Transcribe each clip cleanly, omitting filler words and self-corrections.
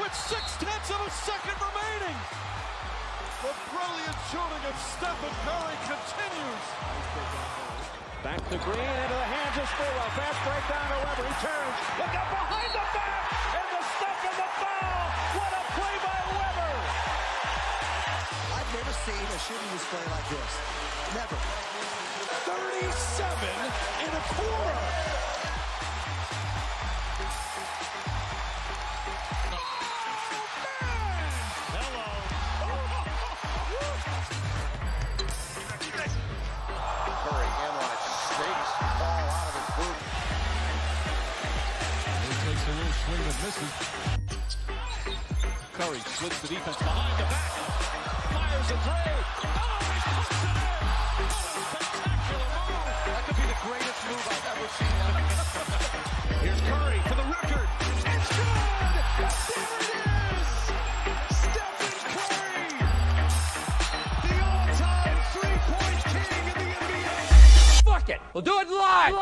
with 0.6 of a second remaining. The brilliant shooting of Stephen Curry continues. Back to Green, into the hands of Spurwell. Fast break down to Weber. He turns. Look up behind the back. And the step and the foul. What a play by Weber. I've never seen a shooting display like this. Never. 37 and a quarter. Swing and misses. Curry splits the defense behind the back. Fires a three. Oh, he puts it in. Spectacular move. That could be the greatest move I've ever seen. Here's Curry for the record. It's good. There it is. Stephen Curry, the all-time three-point king in the NBA. Fuck it. We'll do it live.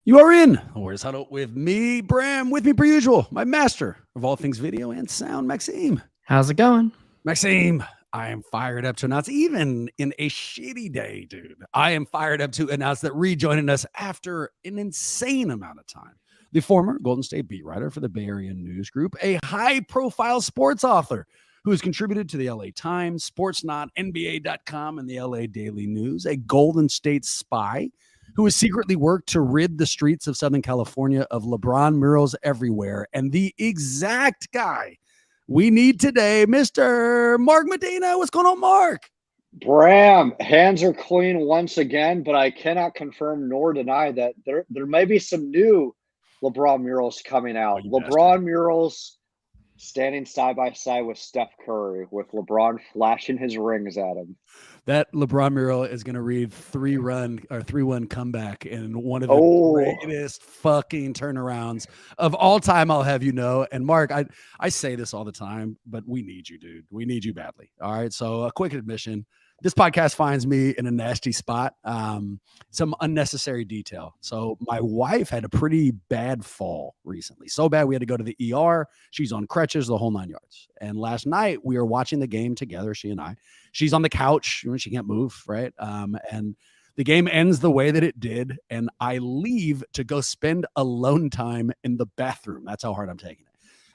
You are in Warriors Huddle with me, Bram. With me, per usual, my master of all things video and sound, Maxime. How's it going? Maxime, I am fired up to announce, even in a shitty day, dude, I am fired up to announce that rejoining us after an insane amount of time, the former Golden State beat writer for the Bay Area News Group, a high-profile sports author who has contributed to the LA Times, Sportsnot, NBA.com, and the LA Daily News, a Golden State spy who has secretly worked to rid the streets of Southern California of LeBron murals everywhere, and the exact guy we need today, Mr. Mark Medina. What's going on, Mark? Bram, hands are clean once again, but I cannot confirm nor deny that there may be some new LeBron murals coming out. LeBron murals standing side by side with Steph Curry, with LeBron flashing his rings at him. That LeBron mural is going to read 3-1 comeback in one of the greatest fucking turnarounds of all time, I'll have you know. And Mark, I say this all the time, but we need you, dude. We need you badly. All right. So a quick admission. This podcast finds me in a nasty spot, some unnecessary detail. So my wife had a pretty bad fall recently. So bad we had to go to the ER. She's on crutches, the whole 9 yards. And last night we were watching the game together, she and I. She's on the couch. She can't move, right? And the game ends the way that it did. And I leave to go spend alone time in the bathroom. That's how hard I'm taking it.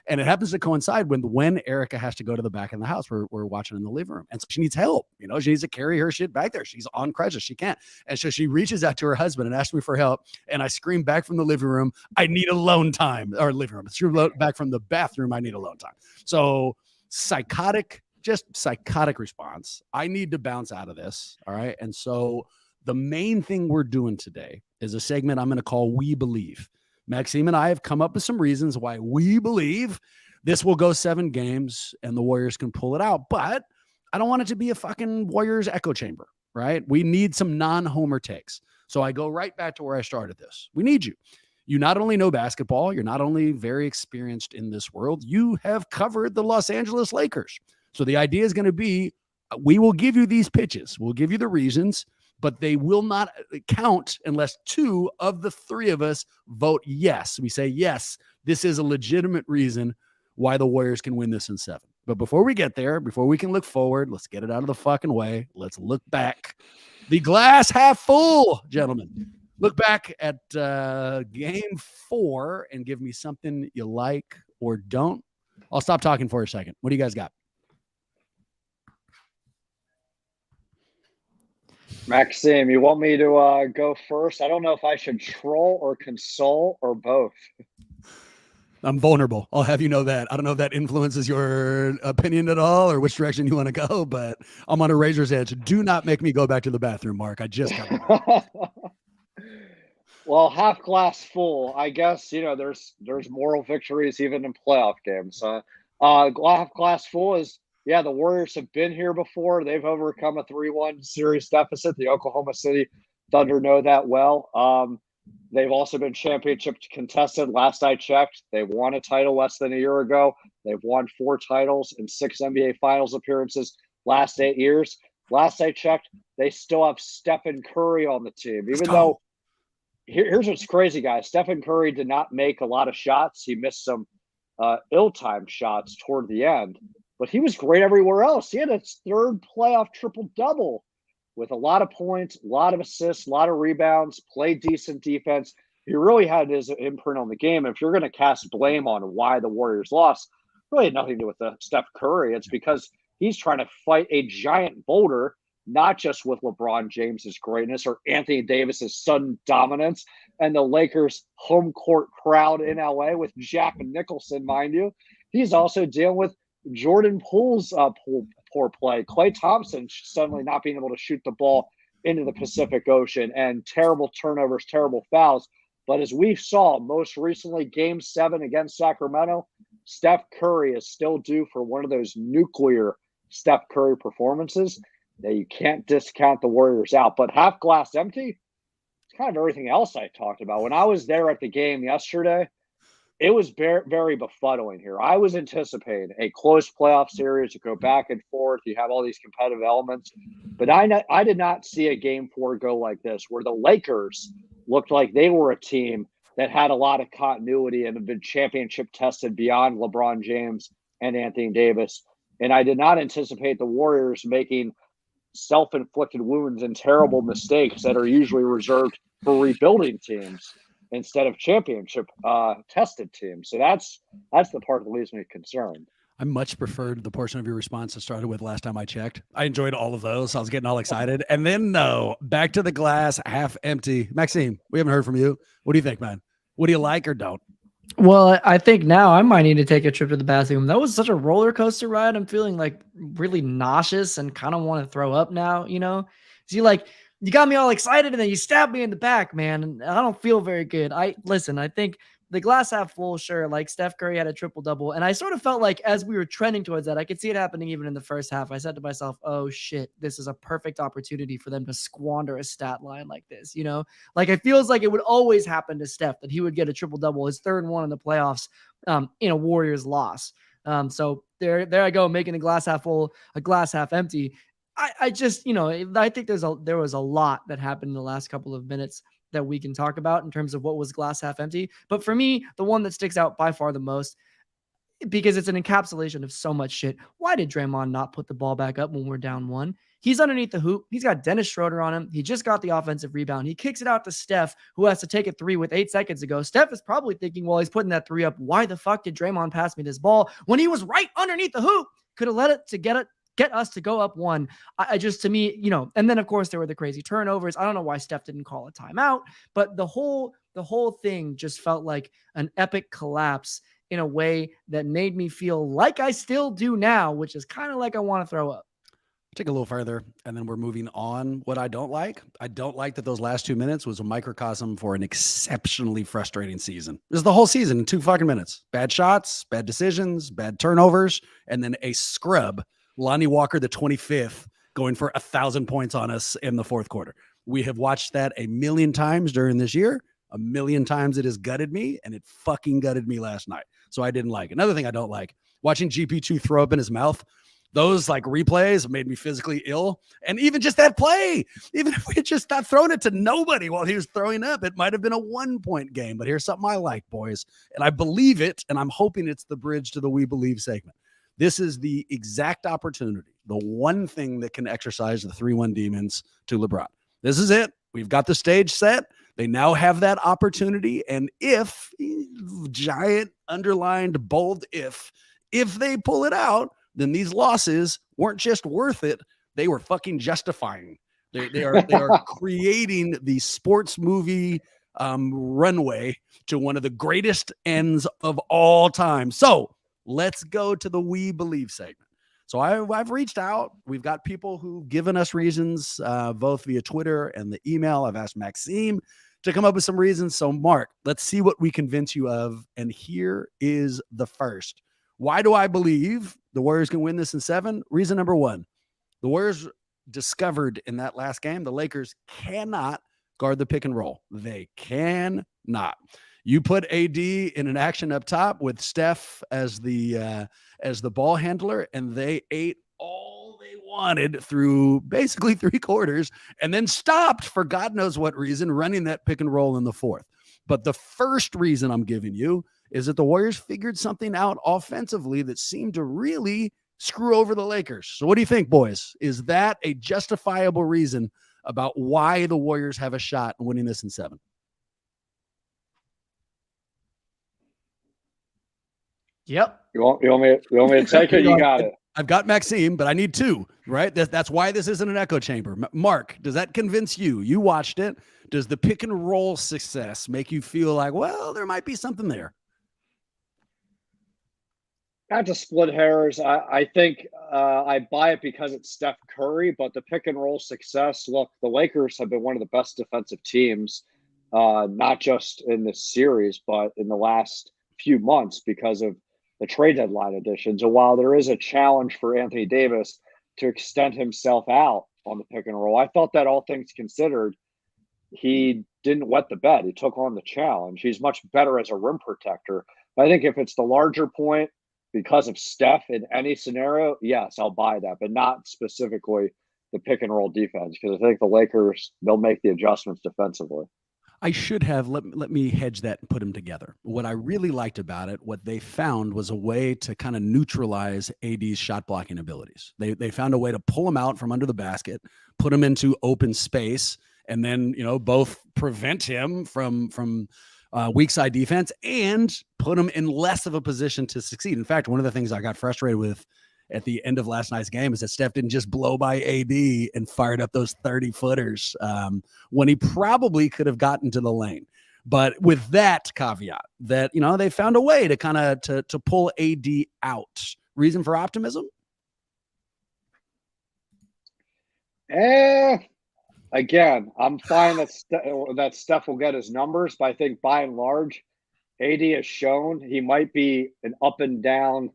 And it happens to coincide when Erica has to go to the back of the house. We're watching in the living room. And so she needs help. You know, she needs to carry her shit back there. She's on crutches. She can't. And so she reaches out to her husband and asks me for help. And I scream back from the living room, I need alone time. Or living room. Scream back from the bathroom, I need alone time. So psychotic response. I need to bounce out of this. All right. And so the main thing we're doing today is a segment I'm going to call We Believe. Maxime and I have come up with some reasons why we believe this will go 7 games and the Warriors can pull it out. But I don't want it to be a fucking Warriors echo chamber, right? We need some non-homer takes. So I go right back to where I started this. We need you. You not only know basketball, you're not only very experienced in this world, you have covered the Los Angeles Lakers. So the idea is going to be, we will give you these pitches. We'll give you the reasons, but they will not count unless 2 of the 3 of us vote yes. We say, yes, this is a legitimate reason why the Warriors can win this in 7. But before we get there, before we can look forward, let's get it out of the fucking way. Let's look back. The glass half full, gentlemen. Look back at game 4 and give me something you like or don't. I'll stop talking for a second. What do you guys got? Maxime, you want me to go first? I don't know if I should troll or console or both. I'm vulnerable. I'll have you know that. I don't know if that influences your opinion at all or which direction you want to go, but I'm on a razor's edge. Do not make me go back to the bathroom, Mark. I just got Well, half glass full. I guess, you know, there's moral victories even in playoff games. Half glass full is, yeah, the Warriors have been here before. They've overcome a 3-1 series deficit. The Oklahoma City Thunder know that well. They've also been championship contested. Last I checked, they won a title less than a year ago. They've won 4 titles and 6 NBA Finals appearances last 8 years. Last I checked, they still have Stephen Curry on the team. Even though, here's what's crazy, guys. Stephen Curry did not make a lot of shots. He missed some ill-timed shots toward the end, but he was great everywhere else. He had his third playoff triple-double with a lot of points, a lot of assists, a lot of rebounds, played decent defense. He really had his imprint on the game. If you're going to cast blame on why the Warriors lost, really had nothing to do with Steph Curry. It's because he's trying to fight a giant boulder, not just with LeBron James's greatness or Anthony Davis's sudden dominance and the Lakers' home court crowd in LA with Jack Nicholson, mind you. He's also dealing with Jordan Poole's poor play, Klay Thompson suddenly not being able to shoot the ball into the Pacific Ocean, and terrible turnovers, terrible fouls. But as we saw most recently, Game 7 against Sacramento, Steph Curry is still due for one of those nuclear Steph Curry performances that you can't discount the Warriors out. But half glass empty, it's kind of everything else I talked about. When I was there at the game yesterday, it was very, very befuddling here. I was anticipating a close playoff series to go back and forth. You have all these competitive elements. But I did not see a Game 4 go like this, where the Lakers looked like they were a team that had a lot of continuity and have been championship tested beyond LeBron James and Anthony Davis. And I did not anticipate the Warriors making self-inflicted wounds and terrible mistakes that are usually reserved for rebuilding teams instead of championship tested teams. So that's the part that leaves me concerned. I much preferred the portion of your response that started with last time I checked. I enjoyed all of those. I was getting all excited. And then back to the glass, half empty. Maxime, we haven't heard from you. What do you think, man? What do you like or don't? Well, I think now I might need to take a trip to the bathroom. That was such a roller coaster ride. I'm feeling like really nauseous and kind of want to throw up now, you know? So you got me all excited and then you stabbed me in the back, man. And I don't feel very good. I think the glass half full, sure, like Steph Curry had a triple-double. And I sort of felt like as we were trending towards that, I could see it happening even in the first half. I said to myself, oh, shit, this is a perfect opportunity for them to squander a stat line like this, you know? Like, it feels like it would always happen to Steph that he would get a triple-double, his third one in the playoffs in a Warriors loss. So there I go, making a glass half full, a glass half empty. I just, I think there was a lot that happened in the last couple of minutes that we can talk about in terms of what was glass half empty. But for me, the one that sticks out by far the most, because it's an encapsulation of so much shit. Why did Draymond not put the ball back up when we're down 1? He's underneath the hoop. He's got Dennis Schroeder on him. He just got the offensive rebound. He kicks it out to Steph, who has to take a 3 with 8 seconds to go. Steph is probably thinking, while he's putting that 3 up, why the fuck did Draymond pass me this ball when he was right underneath the hoop? Could have let it to get us to go up 1. I just, to me, and then of course there were the crazy turnovers. I don't know why Steph didn't call a timeout, but the whole thing just felt like an epic collapse in a way that made me feel like I still do now, which is kind of like I want to throw up. Take a little further, and then we're moving on. What I don't like that those last 2 minutes was a microcosm for an exceptionally frustrating season. This is the whole season in 2 fucking minutes. Bad shots, bad decisions, bad turnovers, and then a scrub, Lonnie Walker, the 25th, going for 1,000 points on us in the fourth quarter. We have watched that a million times during this year. A million times it has gutted me, and it fucking gutted me last night. So I didn't like. Another thing I don't like, watching GP2 throw up in his mouth. Those like replays made me physically ill. And even just that play, even if we had just not thrown it to nobody while he was throwing up, it might have been a 1-point game. But here's something I like, boys. And I believe it, and I'm hoping it's the bridge to the We Believe segment. This is the exact opportunity, the one thing that can exercise the 3-1 demons to LeBron. This is it. We've got the stage set. They now have that opportunity. And if, giant, underlined, bold if they pull it out, then these losses weren't just worth it. They were fucking justifying. They are creating the sports movie runway to one of the greatest ends of all time. So let's go to the We Believe segment. So I've reached out. We've got people who've given us reasons, both via Twitter and the email. I've asked Maxime to come up with some reasons. So Mark, let's see what we convince you of. And here is the first. Why do I believe the Warriors can win this in 7? Reason number 1, the Warriors discovered in that last game, the Lakers cannot guard the pick and roll. They cannot. You put AD in an action up top with Steph as the ball handler, and they ate all they wanted through basically 3 quarters and then stopped for God knows what reason running that pick and roll in the fourth. But the first reason I'm giving you is that the Warriors figured something out offensively that seemed to really screw over the Lakers. So what do you think, boys? Is that a justifiable reason about why the Warriors have a shot in winning this in 7? Yep. You want me to take it? You got it. I've got Maxime, but I need 2, right? That's why this isn't an echo chamber. Mark, does that convince you? You watched it. Does the pick and roll success make you feel like, well, there might be something there? Not to split hairs. I think I buy it because it's Steph Curry, but the pick and roll success, look, the Lakers have been one of the best defensive teams, not just in this series, but in the last few months because of the trade deadline additions. And while there is a challenge for Anthony Davis to extend himself out on the pick and roll, I thought that all things considered, he didn't wet the bed. He took on the challenge. He's much better as a rim protector. But I think if it's the larger point because of Steph in any scenario, yes, I'll buy that, but not specifically the pick and roll defense, because I think the Lakers, they'll make the adjustments defensively. I should have let me hedge that and put them together. What I really liked about it, what they found was a way to kind of neutralize AD's shot blocking abilities. They found a way to pull him out from under the basket, put him into open space, and then, both prevent him from weak side defense and put him in less of a position to succeed. In fact, one of the things I got frustrated with at the end of last night's game is that Steph didn't just blow by AD and fired up those 30-footers when he probably could have gotten to the lane. But with that caveat that, they found a way to kind of to pull AD out. Reason for optimism? Again, I'm fine that Steph will get his numbers, but I think by and large, AD has shown he might be an up and down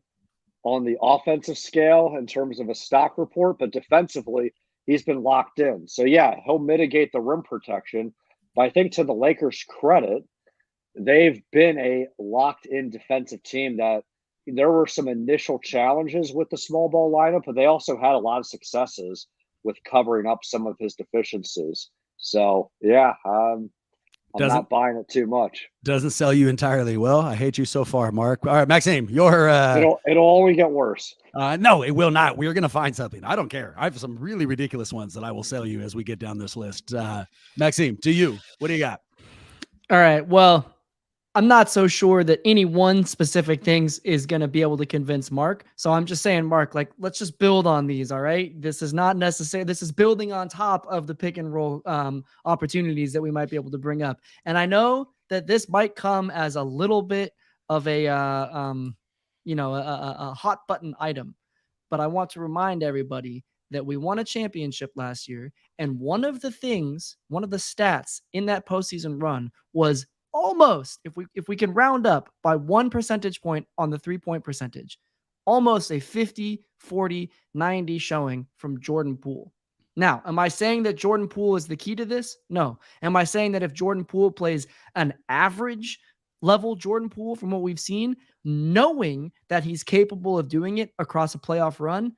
on the offensive scale in terms of a stock report, but defensively, he's been locked in. So, yeah, he'll mitigate the rim protection. But I think to the Lakers' credit, they've been a locked-in defensive team that there were some initial challenges with the small ball lineup, but they also had a lot of successes with covering up some of his deficiencies. So, yeah, I'm not buying it too much. Doesn't sell you entirely. Well, I hate you so far, Mark. All right, Maxime, your it'll only get worse. No, it will not. We're gonna find something. I don't care. I have some really ridiculous ones that I will sell you as we get down this list. Maxime, to you, what do you got? All right. Well, I'm not so sure that any one specific things is going to be able to convince Mark. So I'm just saying, Mark, let's just build on these. All right. This is not necessary. This is building on top of the pick and roll opportunities that we might be able to bring up. And I know that this might come as a little bit of a hot button item, but I want to remind everybody that we won a championship last year. And one of the stats in that postseason run was almost, if we can round up by 1 percentage point on the 3-point percentage, almost a 50, 40, 90 showing from Jordan Poole. Now, am I saying that Jordan Poole is the key to this? No. Am I saying that if Jordan Poole plays an average level Jordan Poole from what we've seen, knowing that he's capable of doing it across a playoff run,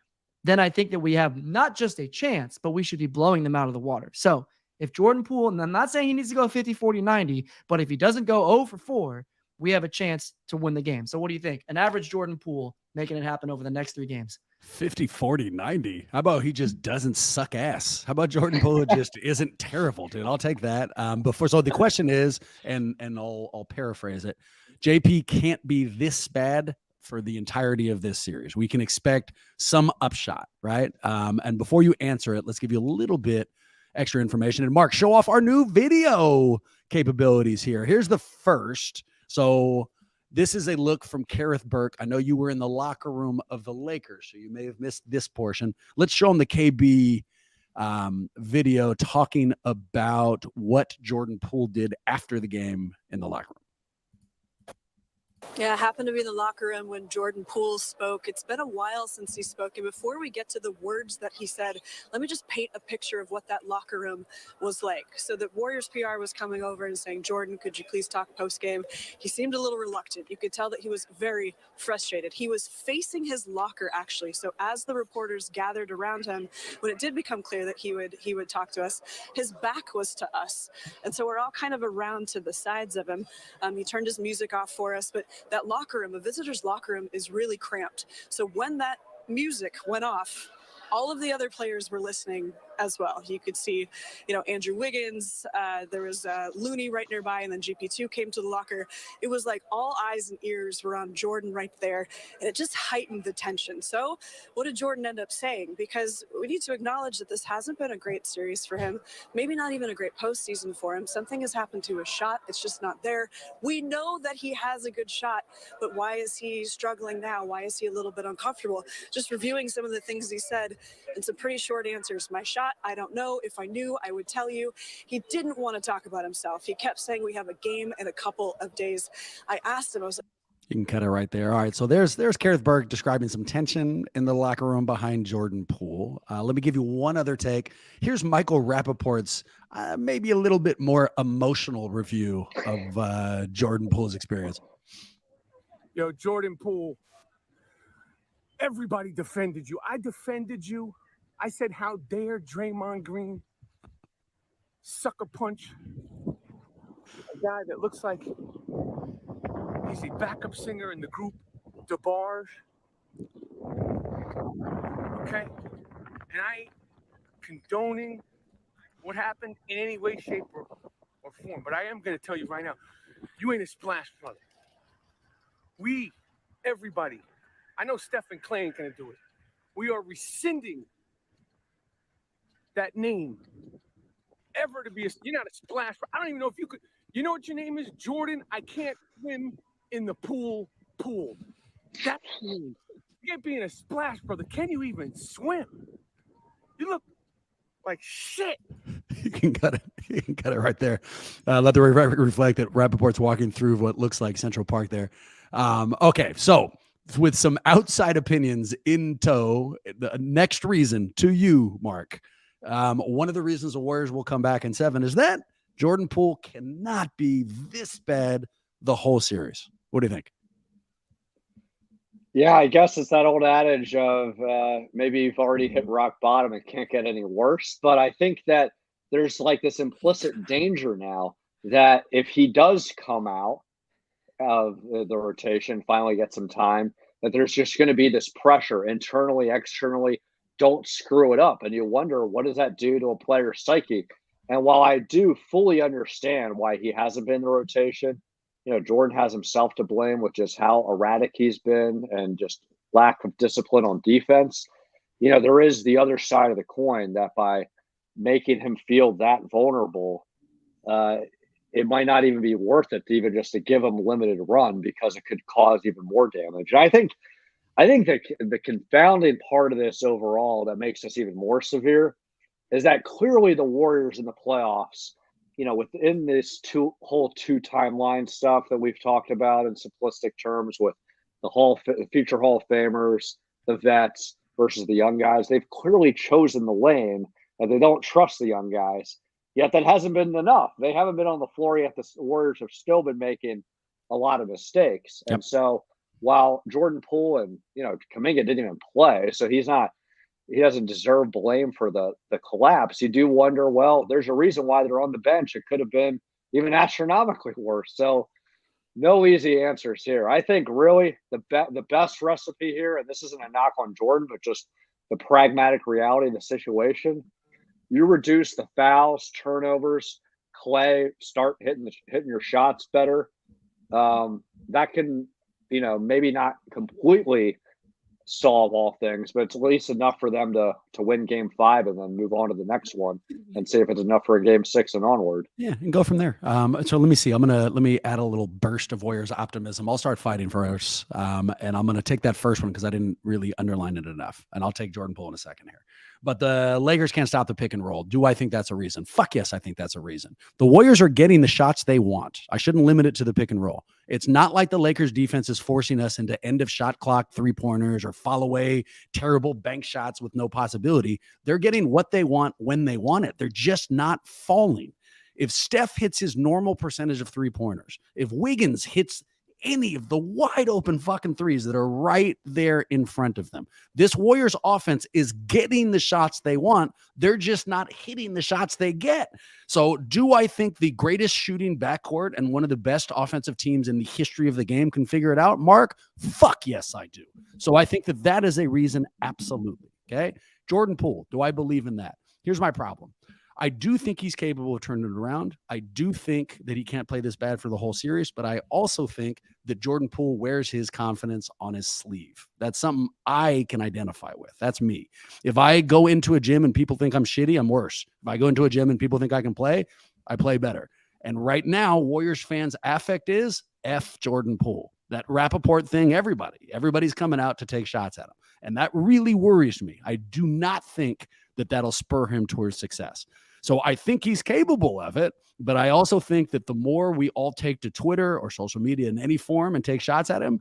then I think that we have not just a chance, but we should be blowing them out of the water. So if Jordan Poole, and I'm not saying he needs to go 50, 40, 90, but if he doesn't go 0 for 4, we have a chance to win the game. So what do you think? An average Jordan Poole making it happen over the next 3 games. 50, 40, 90. How about he just doesn't suck ass? How about Jordan Poole just isn't terrible, dude? I'll take that. So the question is, and I'll paraphrase it, JP can't be this bad for the entirety of this series. We can expect some upshot, right? And before you answer it, let's give you a little bit extra information. And Mark, show off our new video capabilities here. Here's the first. So this is a look from Kareth Burke. I know you were in the locker room of the Lakers, so you may have missed this portion. Let's show them the KB video talking about what Jordan Poole did after the game in the locker room. Yeah, I happened to be in the locker room when Jordan Poole spoke. It's been a while since he spoke. And before we get to the words that he said, let me just paint a picture of what that locker room was like. So the Warriors PR was coming over and saying, Jordan, could you please talk post-game? He seemed a little reluctant. You could tell that he was very frustrated. He was facing his locker, actually. So as the reporters gathered around him, when it did become clear that he would talk to us, his back was to us. And so we're all kind of around to the sides of him. He turned his music off for us, but that locker room, a visitor's locker room, is really cramped. So when that music went off, all of the other players were listening as well. You could see, Andrew Wiggins, there was Looney right nearby, and then GP2 came to the locker. It was like all eyes and ears were on Jordan right there, and it just heightened the tension. So what did Jordan end up saying? Because we need to acknowledge that this hasn't been a great series for him, maybe not even a great postseason for him. Something has happened to his shot. It's just not there. We know that he has a good shot, but why is he struggling now? Why is he a little bit uncomfortable? Just reviewing some of the things he said and some pretty short answers. My shot, I don't know. If I knew, I would tell you. He didn't want to talk about himself. He kept saying we have a game in a couple of days. I asked him, I was like, You can cut it right there. All right, so there's Kareth Burke describing some tension in the locker room behind Jordan Poole. Let me give you one other take. Here's Michael Rappaport's maybe a little bit more emotional review of Jordan Poole's experience. Yo, Jordan Poole, everybody defended you. I defended you. I said, how dare Draymond Green sucker punch a guy that looks like he's a backup singer in the group DeBarge. Okay? And I ain't condoning what happened in any way, shape, or form. But I am going to tell you right now, you ain't a splash brother. Everybody, I know Steph and Clay ain't going to do it. We are rescinding that name ever to be you're not a splash. I don't even know if you could. You know what your name is? Jordan. I can't swim in the pool. That's the name. You can't be in a splash, brother. Can you even swim? You look like shit. You can cut it. You can cut it right there. Let the record reflect that Rappaport's walking through what looks like Central Park there. Okay, so with some outside opinions in tow, the next reason to you, Mark, one of the reasons the Warriors will come back in 7 is that Jordan Poole cannot be this bad the whole series. What do you think? Yeah, I guess it's that old adage of maybe you've already hit rock bottom and can't get any worse. But I think that there's like this implicit danger now that if he does come out of the rotation, finally get some time, that there's just going to be this pressure internally, externally. Don't screw it up. And you wonder, what does that do to a player's psyche? And while I do fully understand why he hasn't been in the rotation, Jordan has himself to blame with just how erratic he's been and just lack of discipline on defense. There is the other side of the coin that by making him feel that vulnerable, it might not even be worth it to even just to give him limited run because it could cause even more damage. And I think the confounding part of this overall that makes this even more severe is that clearly the Warriors in the playoffs, within this whole two timeline stuff that we've talked about in simplistic terms with the future Hall of Famers, the vets versus the young guys, they've clearly chosen the lane and they don't trust the young guys. Yet that hasn't been enough. They haven't been on the floor yet. The Warriors have still been making a lot of mistakes. Yep. And so while Jordan Poole and, Kuminga didn't even play, so he doesn't deserve blame for the collapse. You do wonder, well, there's a reason why they're on the bench. It could have been even astronomically worse. So no easy answers here. I think really the best recipe here, and this isn't a knock on Jordan, but just the pragmatic reality of the situation, you reduce the fouls, turnovers, Clay, start hitting your shots better. That can, maybe not completely solve all things, but it's at least enough for them to win game 5 and then move on to the next one and see if it's enough for a game 6 and onward. Yeah, and go from there. So let me see. Let me add a little burst of Warriors optimism. I'll start fighting for us. And I'm going to take that first one because I didn't really underline it enough. And I'll take Jordan Poole in a second here. But the Lakers can't stop the pick and roll. Do I think that's a reason? Fuck yes, I think that's a reason. The Warriors are getting the shots they want. I shouldn't limit it to the pick and roll. It's not like the Lakers defense is forcing us into end of shot clock 3-pointers or fall away terrible bank shots with no possibility. They're getting what they want when they want it. They're just not falling. If Steph hits his normal percentage of 3-pointers, if Wiggins hits any of the wide open fucking threes that are right there in front of them. This Warriors offense is getting the shots they want. They're just not hitting the shots they get. So do I think the greatest shooting backcourt and one of the best offensive teams in the history of the game can figure it out? Mark, fuck yes, I do. So I think that is a reason. Absolutely. Okay. Jordan Poole. Do I believe in that? Here's my problem. I do think he's capable of turning it around. I do think that he can't play this bad for the whole series, but I also think that Jordan Poole wears his confidence on his sleeve. That's something I can identify with. That's me. If I go into a gym and people think I'm shitty, I'm worse. If I go into a gym and people think I can play, I play better. And right now, Warriors fans' affect is F Jordan Poole. That Rappaport thing, everybody's coming out to take shots at him. And that really worries me. I do not think that that'll spur him towards success. So I think he's capable of it, but I also think that the more we all take to Twitter or social media in any form and take shots at him,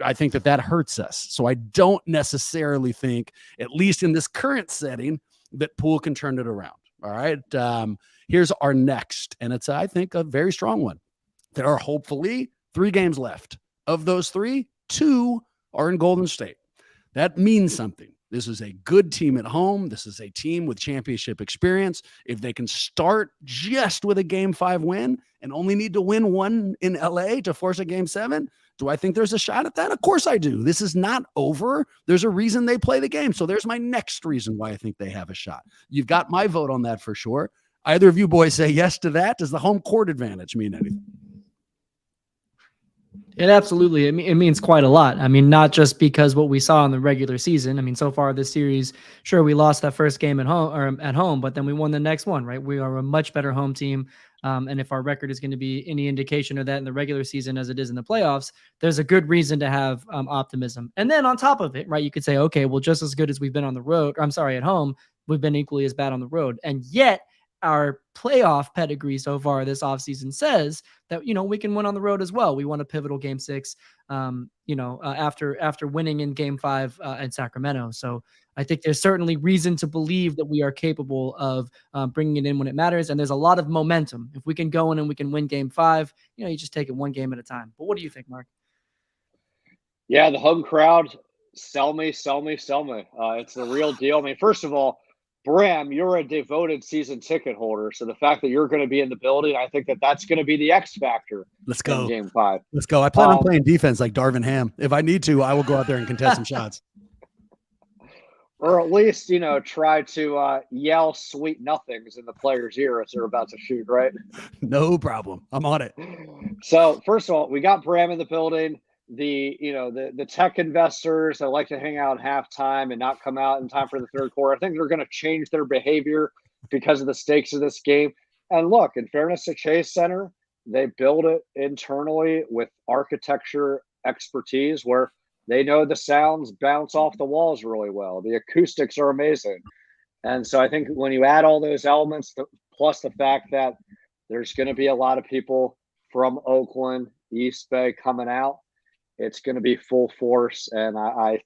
I think that hurts us. So I don't necessarily think, at least in this current setting, that Poole can turn it around. All right. Here's our next, and it's, I think, a very strong one. There are hopefully 3 games left. Of those 3, 2 are in Golden State. That means something. This is a good team at home. This is a team with championship experience. If they can start just with a Game 5 win and only need to win 1 in LA to force a Game 7, do I think there's a shot at that? Of course I do. This is not over. There's a reason they play the game. So there's my next reason why I think they have a shot. You've got my vote on that for sure. Either of you boys say yes to that? Does the home court advantage mean anything? It absolutely, it means quite a lot. I mean, not just because what we saw in the regular season. I mean, so far this series, sure, we lost that first game at home, but then we won the next one, right? We are a much better home team. And if our record is going to be any indication of that in the regular season as it is in the playoffs, there's a good reason to have optimism. And then on top of it, right, you could say, okay, well, just as good as we've been on the road, at home, we've been equally as bad on the road. And yet our playoff pedigree so far this offseason says that, we can win on the road as well. We won a pivotal Game 6, after winning in Game 5 in Sacramento. So I think there's certainly reason to believe that we are capable of bringing it in when it matters. And there's a lot of momentum. If we can go in and we can win Game 5, you just take it one game at a time. But what do you think, Mark? Yeah, the home crowd, sell me. It's the real deal. I mean, first of all, Bram, you're a devoted season ticket holder, so the fact that you're going to be in the building, I think that's going to be the X factor. Let's go. In Game 5. Let's go. I plan on playing defense like Darvin Ham. If I need to, I will go out there and contest some shots. Or at least, try to yell sweet nothings in the player's ear as they're about to shoot, right? No problem. I'm on it. So first of all, we got Bram in the building. The tech investors that like to hang out at halftime and not come out in time for the third quarter, I think they're going to change their behavior because of the stakes of this game. And look, in fairness to Chase Center, they build it internally with architecture expertise where they know the sounds bounce off the walls really well. The acoustics are amazing. And so I think when you add all those elements, plus the fact that there's going to be a lot of people from Oakland, East Bay coming out, it's going to be full force, and I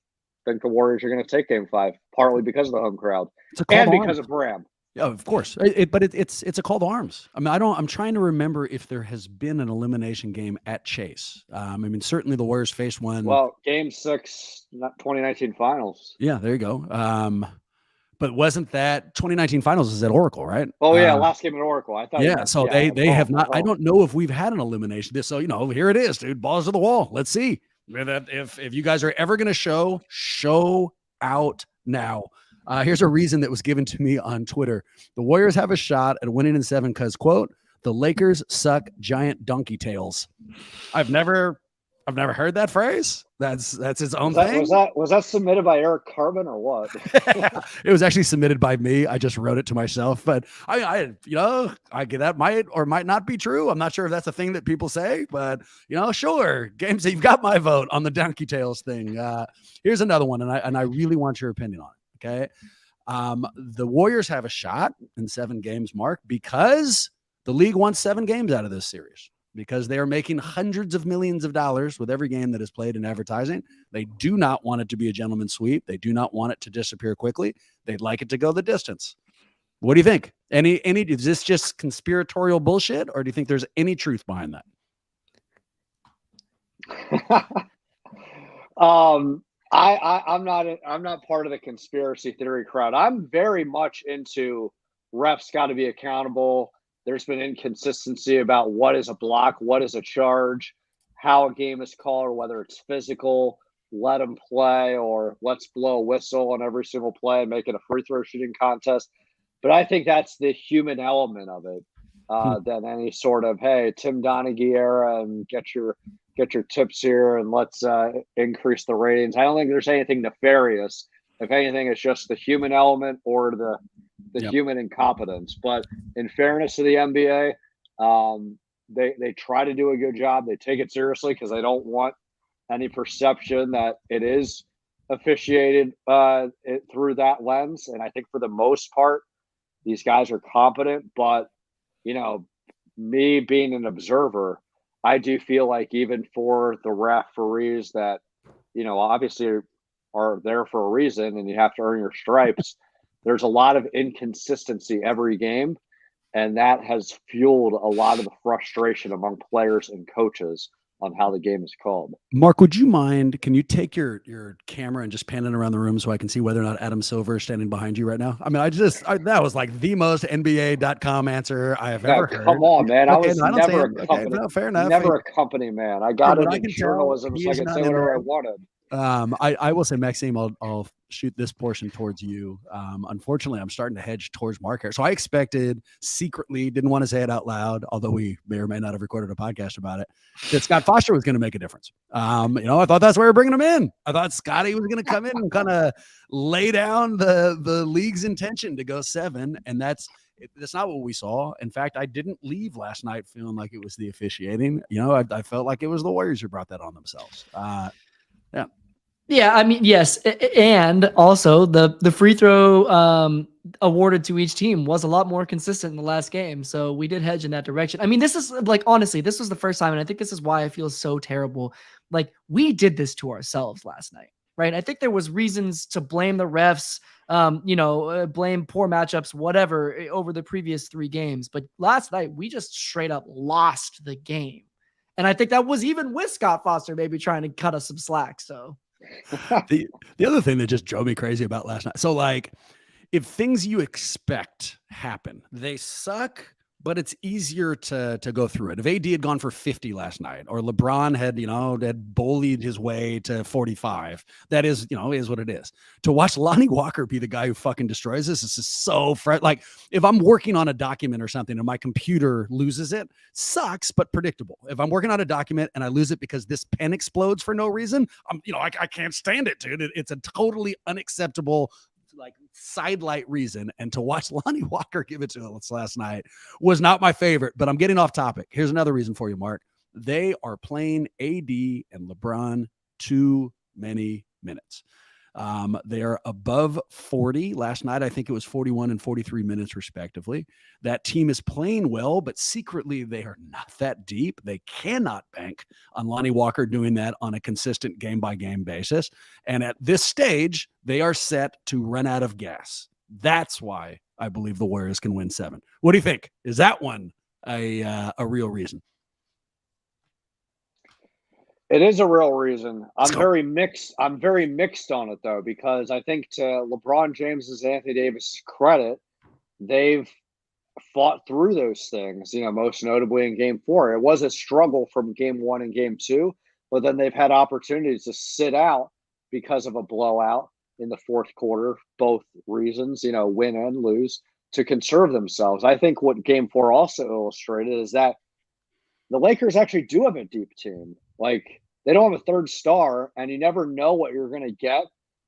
think the Warriors are going to take Game 5, partly because of the home crowd and because of Bram. Yeah, of course. But it's a call to arms. I mean, I'm trying to remember if there has been an elimination game at Chase. I mean, certainly the Warriors faced one. Well, Game 6, 2019 Finals. Yeah, there you go. But wasn't that 2019 Finals is at Oracle, right? Oh yeah, last game at Oracle. I thought. Yeah, so they have not. I don't know if we've had an elimination. So here it is, dude. Balls to the wall. Let's see if you guys are ever going to show out now. Here's a reason that was given to me on Twitter. The Warriors have a shot at winning in 7 because, quote, the Lakers suck giant donkey tails. I've never heard that phrase. That's its own thing. Was that submitted by Eric Carbon or what? It was actually submitted by me. I just wrote it to myself, but I get that might or might not be true. I'm not sure if that's a thing that people say, but sure. Games, you've got my vote on the donkey tails thing. Here's another one, and I really want your opinion on it. Okay. The Warriors have a shot in 7 games, Mark, because the league wants 7 games out of this series. Because they are making hundreds of millions of dollars with every game that is played in advertising. They do not want it to be a gentleman's sweep. They do not want it to disappear quickly. They'd like it to go the distance. What do you think? Is this just conspiratorial bullshit, or do you think there's any truth behind that? I'm not part of the conspiracy theory crowd. I'm very much into refs got to be accountable. There's been inconsistency about what is a block, what is a charge, how a game is called, or whether it's physical, let them play, or let's blow a whistle on every single play and make it a free throw shooting contest. But I think that's the human element of it than any sort of, hey, Tim Donaghy era and get your tips here and let's increase the ratings. I don't think there's anything nefarious. If anything, it's just the human element or the human incompetence. But in fairness to the NBA, they try to do a good job. They take it seriously because they don't want any perception that it is officiated through that lens. And I think for the most part, these guys are competent. But, me being an observer, I do feel like even for the referees that, obviously are there for a reason and you have to earn your stripes, there's a lot of inconsistency every game. And that has fueled a lot of the frustration among players and coaches on how the game is called. Mark, would you mind, can you take your camera and just pan it around the room so I can see whether or not Adam Silver is standing behind you right now? I mean, that was like the most NBA.com answer I have ever heard. Come on, man. Okay, I was never a company. No, fair enough. Never a company man. I got into journalism so I could not say whatever I wanted. I will say, Maxime, I'll shoot this portion towards you. Unfortunately, I'm starting to hedge towards Mark here. So I expected secretly, didn't want to say it out loud, although we may or may not have recorded a podcast about it, that Scott Foster was going to make a difference. I thought that's why we were bringing him in. I thought Scotty was going to come in and kind of lay down the league's intention to go 7. And that's not what we saw. In fact, I didn't leave last night feeling like it was the officiating. I felt like it was the Warriors who brought that on themselves. Yeah. Yeah, I mean, yes. And also the free throw awarded to each team was a lot more consistent in the last game. So we did hedge in that direction. I mean, this is like, honestly, this was the first time. And I think this is why I feel so terrible. Like, we did this to ourselves last night, right? I think there was reasons to blame the refs, blame poor matchups, whatever, over the previous 3 games. But last night, we just straight up lost the game. And I think that was even with Scott Foster maybe trying to cut us some slack. So the other thing that just drove me crazy about last night. So, like, if things you expect happen, they suck, but it's easier to go through it. If AD had gone for 50 last night, or LeBron had bullied his way to 45, that is, is what it is. To watch Lonnie Walker be the guy who fucking destroys this is just so fresh. Like, if I'm working on a document or something and my computer loses it, sucks, but predictable. If I'm working on a document and I lose it because this pen explodes for no reason, I can't stand it, dude. It's a totally unacceptable, like, sidelight reason. And to watch Lonnie Walker give it to us last night was not my favorite, but I'm getting off topic. Here's another reason for you, Mark. They are playing AD and LeBron too many minutes. They are above 40. Last night, I think it was 41 and 43 minutes, respectively. That team is playing well, but secretly they are not that deep. They cannot bank on Lonnie Walker doing that on a consistent game-by-game basis. And at this stage, they are set to run out of gas. That's why I believe the Warriors can win 7. What do you think? Is that one a real reason? It is a real reason. I'm very mixed on it, though, because I think to LeBron James's Anthony Davis' credit, they've fought through those things, most notably in game 4. It was a struggle from game 1 and game 2, but then they've had opportunities to sit out because of a blowout in the 4th quarter, both reasons, win and lose, to conserve themselves. I think what game 4 also illustrated is that the Lakers actually do have a deep team. Like, they don't have a third star, and you never know what you're going to get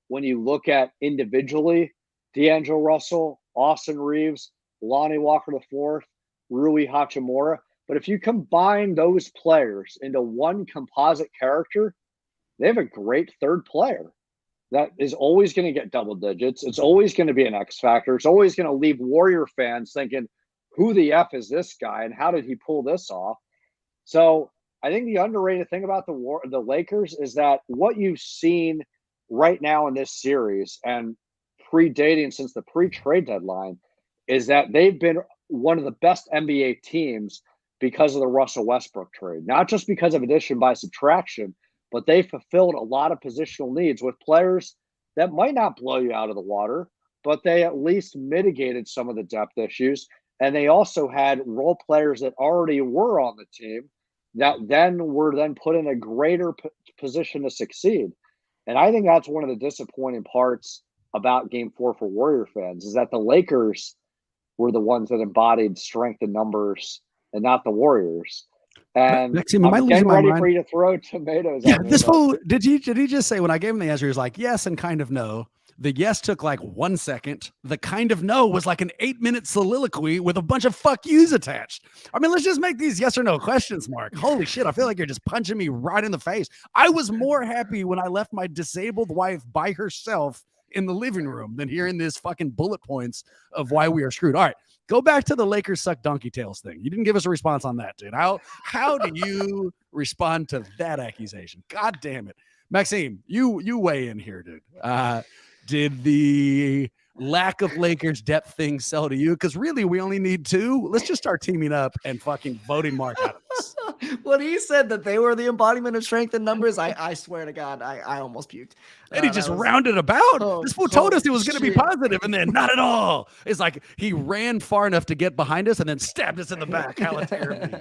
when you look at individually D'Angelo Russell, Austin Reeves, Lonnie Walker IV, Rui Hachimura. But if you combine those players into one composite character, they have a great third player that is always going to get double digits. It's always going to be an X factor. It's always going to leave Warrior fans thinking, who the F is this guy, and how did he pull this off? So I think the underrated thing about the Lakers is that what you've seen right now in this series and predating since the pre-trade deadline is that they've been one of the best NBA teams because of the Russell Westbrook trade, not just because of addition by subtraction, but they fulfilled a lot of positional needs with players that might not blow you out of the water, but they at least mitigated some of the depth issues. And they also had role players that already were on the team that then were then put in a greater position to succeed. And I think that's one of the disappointing parts about Game 4 for Warrior fans is that the Lakers were the ones that embodied strength in numbers and not the Warriors. And Maxime, am I I'm losing getting my ready mind? for you to throw tomatoes Yeah, at me. this but- fool, did he just say when I gave him the answer, he was like, yes and kind of no. The yes took like 1 second. The kind of no was like an 8-minute soliloquy with a bunch of fuck yous attached. I mean, let's just make these yes or no questions, Mark. Holy shit, I feel like you're just punching me right in the face. I was more happy when I left my disabled wife by herself in the living room than hearing this fucking bullet points of why we are screwed. All right, go back to the Lakers suck donkey tails thing. You didn't give us a response on that, dude. How do you respond to that accusation? God damn it. Maxime, you weigh in here, dude. Did the lack of Lakers depth thing sell to you? Because really, we only need 2. Let's just start teaming up and fucking voting Mark out of this. When he said that they were the embodiment of strength in numbers, I swear to God, I almost puked. And he just rounded about. This fool told us it was going to be shit. positive, and then not at all. It's like he ran far enough to get behind us and then stabbed us in the back. How terribly.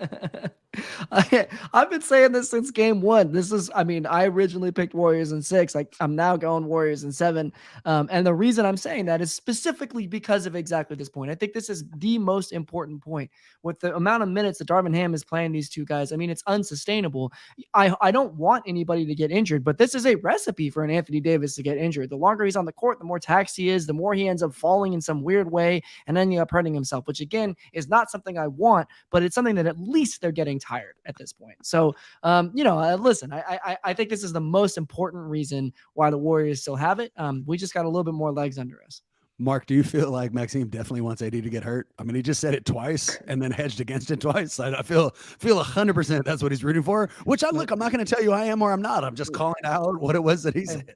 I've been saying this since game 1. I originally picked Warriors in 6. I'm now going Warriors in 7. And the reason I'm saying that is specifically because of exactly this point. I think this is the most important point. With the amount of minutes that Darvin Ham is playing these two guys, I mean, it's unsustainable. I don't want anybody to get injured, but this is a recipe for an Anthony Davis to get injured. The longer he's on the court, the more taxed he is, the more he ends up falling in some weird way and ending up hurting himself, which again is not something I want, but it's something that at least they're getting tired at this point. So, listen, I think this is the most important reason why the Warriors still have it. We just got a little bit more legs under us. Mark, do you feel like Maxime definitely wants AD to get hurt? I mean, he just said it twice and then hedged against it twice. I feel 100% that's what he's rooting for, which I'm not going to tell you I am or I'm not. I'm just calling out what it was that he said.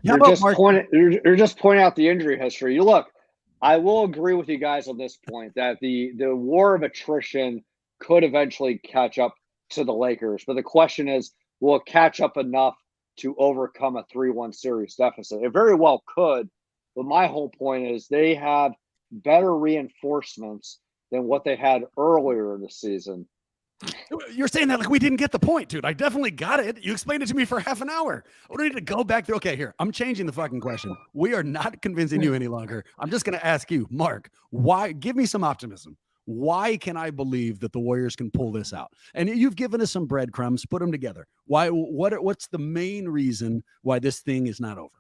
You're just pointing out the injury history. I will agree with you guys on this point that the war of attrition could eventually catch up to the Lakers. But the question is, will it catch up enough to overcome a 3-1 series deficit? It very well could. But my whole point is they have better reinforcements than what they had earlier in the season. You're saying that like we didn't get the point, dude. I definitely got it. You explained it to me for half an hour. I don't need to go back through. Okay, here. I'm changing the fucking question. We are not convincing you any longer. I'm just going to ask you, Mark, why? Give me some optimism. Why can I believe that the Warriors can pull this out? And you've given us some breadcrumbs. Put them together. Why? What's the main reason why this thing is not over?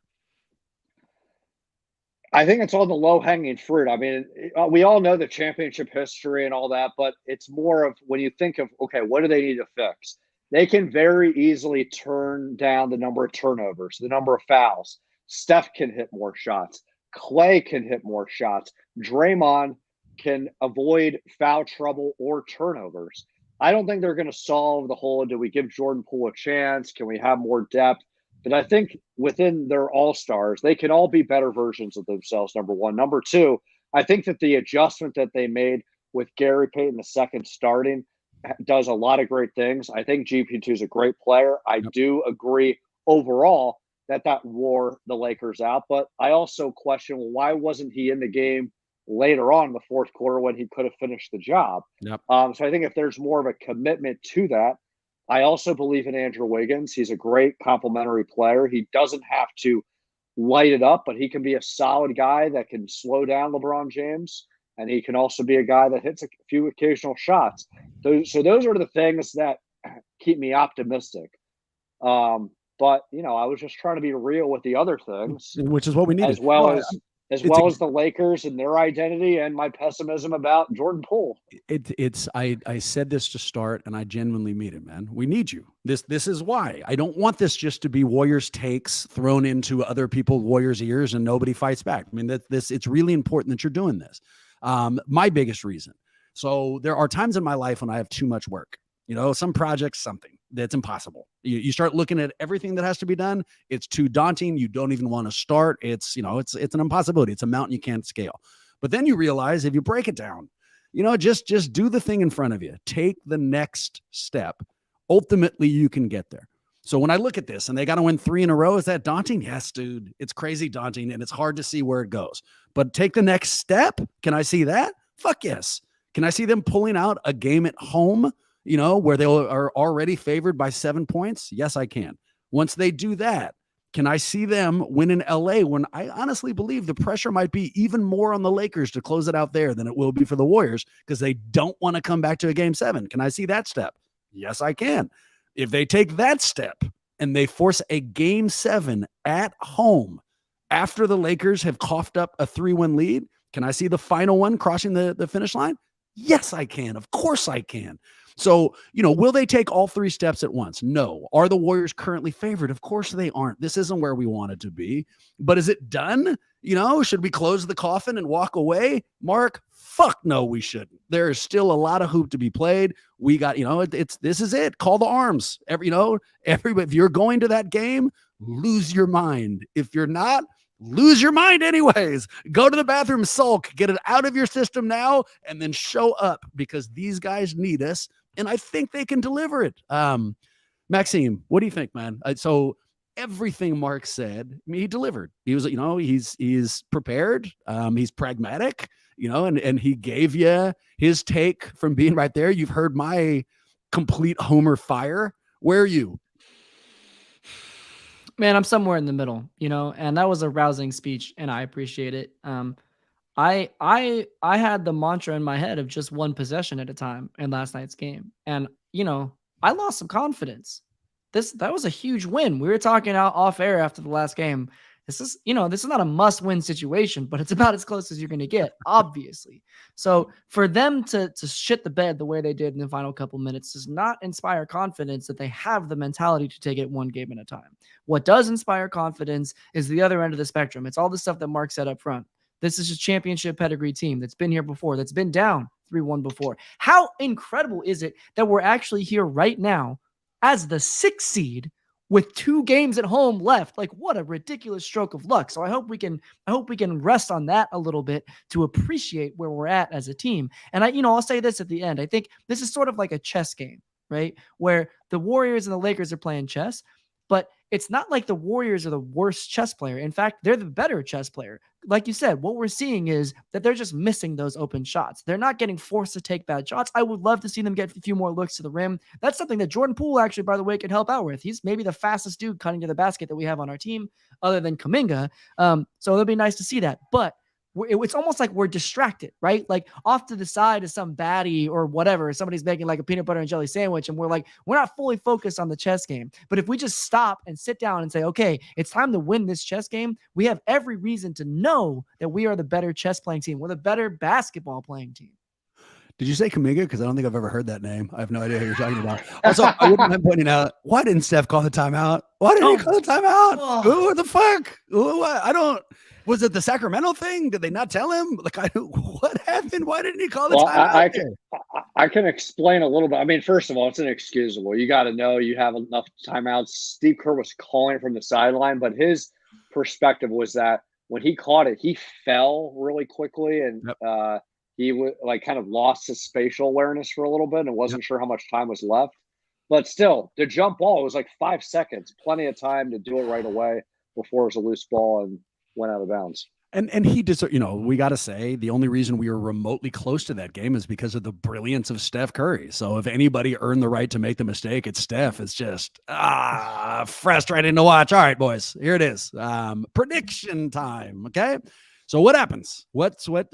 I think it's all the low-hanging fruit. I mean, we all know the championship history and all that, but it's more of when you think of, okay, what do they need to fix? They can very easily turn down the number of turnovers, the number of fouls. Steph can hit more shots. Clay can hit more shots. Draymond can avoid foul trouble or turnovers. I don't think they're going to solve the whole, do we give Jordan Poole a chance? Can we have more depth? But I think within their all-stars, they can all be better versions of themselves, number one. Number two, I think that the adjustment that they made with Gary Payton II starting does a lot of great things. I think GP2 is a great player. I do agree overall that wore the Lakers out. But I also question, well, why wasn't he in the game later on in the fourth quarter when he could have finished the job? Yep. So I think if there's more of a commitment to that, I also believe in Andrew Wiggins. He's a great complementary player. He doesn't have to light it up, but he can be a solid guy that can slow down LeBron James, and he can also be a guy that hits a few occasional shots. So those are the things that keep me optimistic. But, I was just trying to be real with the other things. Which is what we need. As well as the Lakers and their identity and my pessimism about Jordan Poole. I said this to start, and I genuinely mean it, man. We need you. This is why. I don't want this just to be Warriors takes thrown into other people's Warriors' ears and nobody fights back. I mean, it's really important that you're doing this. My biggest reason. So there are times in my life when I have too much work. Some projects, something that's impossible. You start looking at everything that has to be done. It's too daunting. You don't even want to start. It's an impossibility. It's a mountain you can't scale. But then you realize if you break it down, just do the thing in front of you. Take the next step. Ultimately, you can get there. So when I look at this and they got to win 3 in a row, is that daunting? Yes, dude. It's crazy daunting and it's hard to see where it goes. But take the next step. Can I see that? Fuck yes. Can I see them pulling out a game at home, where they are already favored by 7 points? Yes, I can. Once they do that, can I see them win in LA when I honestly believe the pressure might be even more on the Lakers to close it out there than it will be for the Warriors because they don't want to come back to a game 7? Can I see that step? Yes, I can. If they take that step and they force a game 7 at home after the Lakers have coughed up a 3-1 lead, can I see the final one crossing the finish line? Yes, I can. Of course I can. So, will they take all 3 steps at once? No. Are the Warriors currently favored? Of course they aren't. This isn't where we want it to be. But is it done? Should we close the coffin and walk away? Mark, fuck no, we shouldn't. There is still a lot of hoop to be played. We got, this is it. Call the arms. Everybody, if you're going to that game, lose your mind. If you're not, lose your mind anyways. Go to the bathroom, sulk, get it out of your system now, and then show up because these guys need us. And I think they can deliver it. Maxime, what do you think, man? So everything Mark said, he delivered. He was, he's prepared. He's pragmatic, and he gave you his take from being right there. You've heard my complete Homer fire. Where are you? Man, I'm somewhere in the middle, and that was a rousing speech and I appreciate it. I had the mantra in my head of just one possession at a time in last night's game. And, I lost some confidence. That was a huge win. We were talking out off air after the last game. This is not a must-win situation, but it's about as close as you're going to get, obviously. So for them to shit the bed the way they did in the final couple minutes does not inspire confidence that they have the mentality to take it one game at a time. What does inspire confidence is the other end of the spectrum. It's all the stuff that Mark said up front. This is a championship pedigree team that's been here before, that's been down 3-1 before. How incredible is it that we're actually here right now as the 6th seed with 2 games at home left? Like, what a ridiculous stroke of luck. So I hope we can rest on that a little bit to appreciate where we're at as a team. And I'll say this at the end. I think this is sort of like a chess game, right? Where the Warriors and the Lakers are playing chess, but it's not like the Warriors are the worst chess player. In fact, they're the better chess player. Like you said, what we're seeing is that they're just missing those open shots. They're not getting forced to take bad shots. I would love to see them get a few more looks to the rim. That's something that Jordan Poole actually, by the way, could help out with. He's maybe the fastest dude cutting to the basket that we have on our team other than Kuminga. So it'll be nice to see that. But it's almost like we're distracted, right? Like off to the side is some baddie or whatever. Somebody's making like a peanut butter and jelly sandwich. And we're not fully focused on the chess game. But if we just stop and sit down and say, okay, it's time to win this chess game, we have every reason to know that we are the better chess playing team. We're the better basketball playing team. Did you say Kuminga? Because I don't think I've ever heard that name. I have no idea who you're talking about. Also, I wouldn't mind pointing out, why didn't Steph call the timeout? Why didn't he call the timeout? Oh. What the fuck? I don't. Was it the Sacramento thing? Did they not tell him? What happened? Why didn't he call the timeout? I can explain a little bit. I mean, first of all, it's inexcusable. You got to know you have enough timeouts. Steve Kerr was calling from the sideline, but his perspective was that when he caught it, he fell really quickly and he would kind of lost his spatial awareness for a little bit and wasn't sure how much time was left. But still, the jump ball was 5 seconds, plenty of time to do it right away before it was a loose ball and went out of bounds. And he deserved, we got to say the only reason we were remotely close to that game is because of the brilliance of Steph Curry. So if anybody earned the right to make the mistake, it's Steph. It's just frustrating to watch. All right, boys, here it is. Prediction time. Okay. So what happens?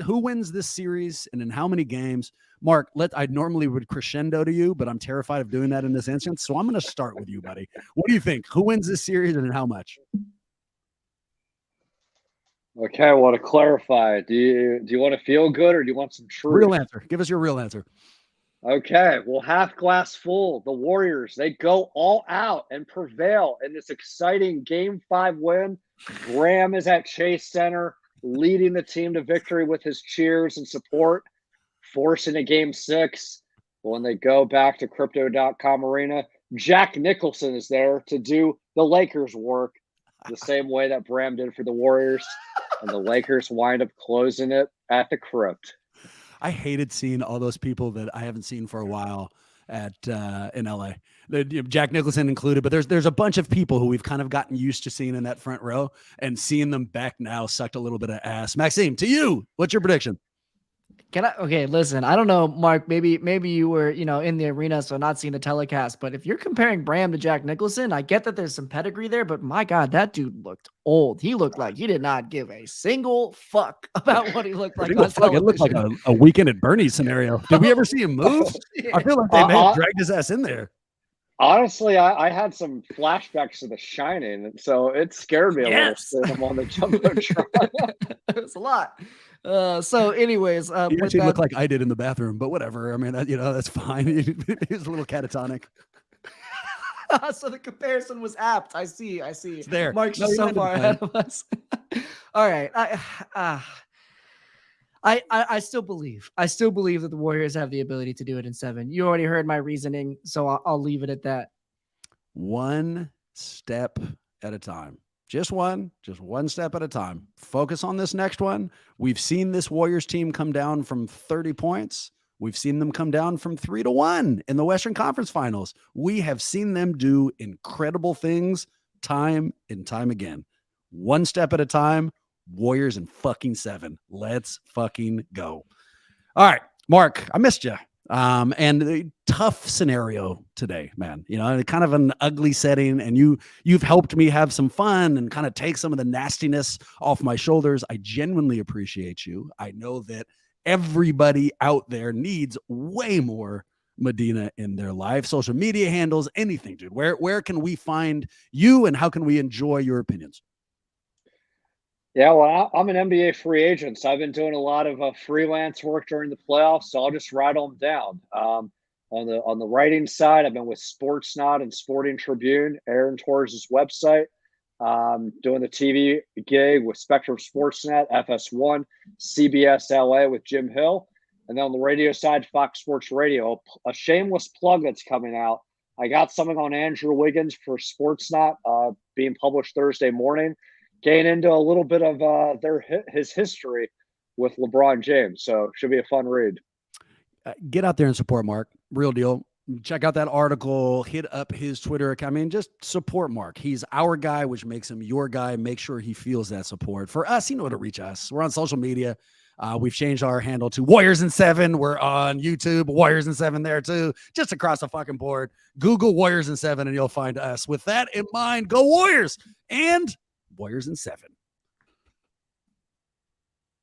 Who wins this series and in how many games? Mark, I normally would crescendo to you, but I'm terrified of doing that in this instance. So I'm going to start with you, buddy. What do you think? Who wins this series and in how much? Okay, well, to clarify, do you want to feel good or do you want some truth? Real answer. Give us your real answer. Okay, well, half glass full. The Warriors, they go all out and prevail in this exciting Game 5 win. Graham is at Chase Center, leading the team to victory with his cheers and support, forcing a Game 6. When they go back to Crypto.com Arena, Jack Nicholson is there to do the Lakers' work the same way that Bram did for the Warriors, and the Lakers wind up closing it at the Crypt. I hated seeing all those people that I haven't seen for a while at in LA. Jack Nicholson included, but there's a bunch of people who we've kind of gotten used to seeing in that front row, and seeing them back now sucked a little bit of ass. Maxime, to you, what's your prediction? Okay, listen, I don't know, Mark, maybe you were, in the arena, so not seeing the telecast, but if you're comparing Bram to Jack Nicholson, I get that there's some pedigree there, but my God, that dude looked old. He looked like he did not give a single fuck about what he looked like on television. It looked like a Weekend at Bernie's scenario. Did we ever see him move? I feel like they may have dragged his ass in there. Honestly, I had some flashbacks to The Shining, so it scared me a little seeing him on the jumbotron. It was a lot. So anyways, he actually looked like I did in the bathroom, but whatever. I mean, that's fine. He was a little catatonic. So the comparison was apt. I see. It's there. Mark's so far ahead of us. All right. I still believe that the Warriors have the ability to do it in 7. You already heard my reasoning, so I'll leave it at that. One step at a time. Just one step at a time. Focus on this next one. We've seen this Warriors team come down from 30 points. We've seen them come down from 3-1 in the Western Conference Finals. We have seen them do incredible things time and time again. One step at a time. Warriors in fucking 7. Let's fucking go. All right, Mark, I missed you. And a tough scenario today, man. Kind of an ugly setting, and you've helped me have some fun and kind of take some of the nastiness off my shoulders. I genuinely appreciate you. I know that everybody out there needs way more Medina in their life. Social media handles, anything, dude. Where can we find you, and how can we enjoy your opinions? Yeah, well, I'm an NBA free agent, so I've been doing a lot of freelance work during the playoffs. So I'll just write them down. On the writing side, I've been with Sportsnot and Sporting Tribune, Aaron Torres' website. Doing the TV gig with Spectrum Sportsnet, FS1, CBS LA with Jim Hill, and then on the radio side, Fox Sports Radio. A shameless plug that's coming out. I got something on Andrew Wiggins for Sportsnot, being published Thursday morning. Getting into a little bit of his history with LeBron James. So should be a fun read. Get out there and support Mark. Real deal. Check out that article. Hit up his Twitter account. I mean, just support Mark. He's our guy, which makes him your guy. Make sure he feels that support. For us, you know how to reach us. We're on social media. We've changed our handle to Warriors in 7. We're on YouTube, Warriors in 7 there too. Just across the fucking board. Google Warriors in 7 and you'll find us. With that in mind, go Warriors and Warriors in 7.